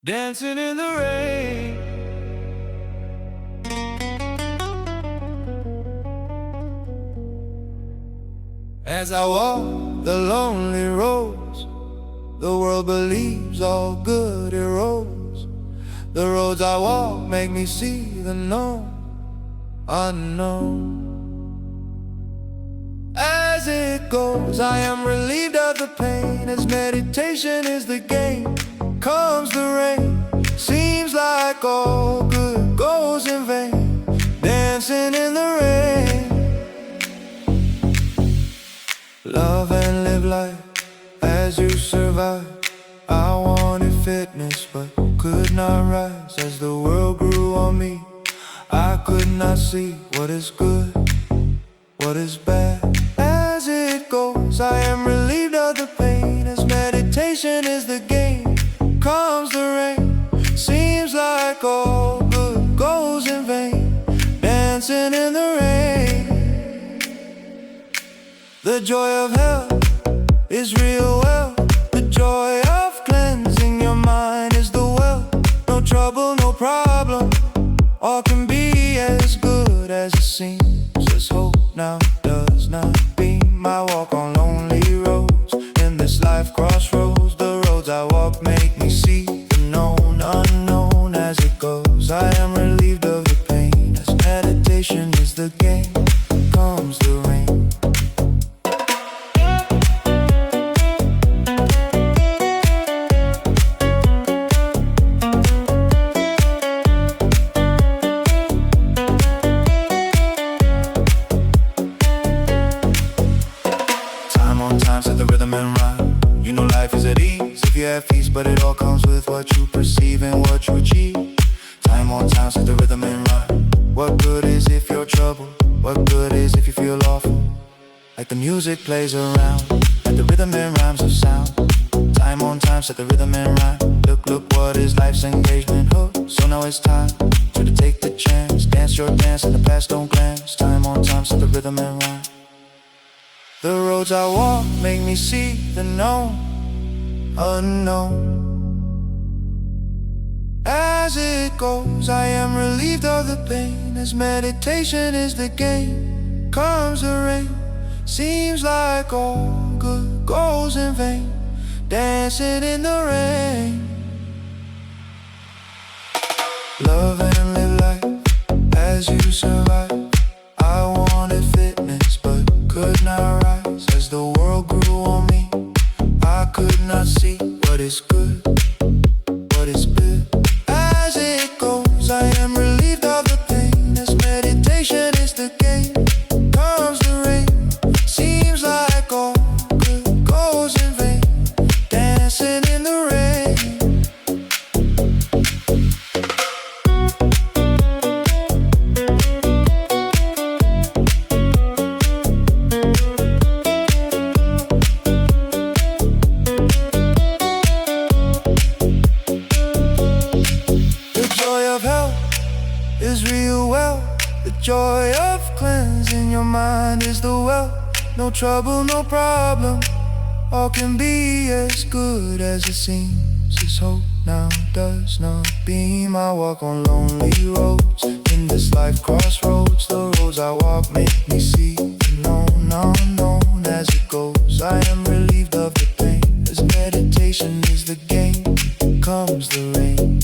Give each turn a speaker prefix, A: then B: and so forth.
A: Dancing in the rain. As I walk the lonely roads, the world believes all good erodes. The roads I walk make me see the known unknown. As it goes, I am relieved of the pain. As meditation is the game, comes the rain. Seems like all good goes in vain. Dancing in the rain. Love and live life as you survive. I wanted fitness but could not rise. As the world grew on me, I could not see what is good, what is bad. As it goes, I am relieved of the pain. As meditation is the game, comes the rain. Seems like all good goes in vain. Dancing in the rain. The joy of health is real wealth. The joy of cleansing your mind is the wealth. No trouble, no problem, all can be as good as it seems. As hope now does not beam. I walk on lonely roads in this life crossroads. The roads I walk make me see the known unknown. As it goes, I am relieved of the pain. As meditation is the game, comes the rain. Time set the rhythm and rhyme. You know life is at ease if you have peace, but it all comes with what you perceive and what you achieve. Time on time set the rhythm and rhyme. What good is if you're troubled? What good is if you feel awful? Like the music plays around, like the rhythm and rhymes of sound. Time on time set the rhythm and rhyme. Look what is life's engagement hook. So now it's time to take the chance. Dance your dance and the past don't glance. Time on time set the rhythm and rhyme. The roads I walk make me see the known unknown. As it goes, I am relieved of the pain. As meditation is the game, comes the rain. Seems like all good goes in vain. Dancing in the rain. Love and live life as you survive. I wanted fitness but could not rise. As the world grew on me, I could not see what is good, what is bad. As it goes, I am relieved of the pain. As meditation is the game, comes the rain. Seems like all good goes in vain. Dancing in the rain. Is real wealth. The joy of cleansing your mind is the wealth. No trouble, no problem, all can be as good as it seems. As hope now does not beam. I walk on lonely roads in this life crossroads. The roads I walk make me see the known unknown. As it goes, I am relieved of the pain. As meditation is the game, comes the rain.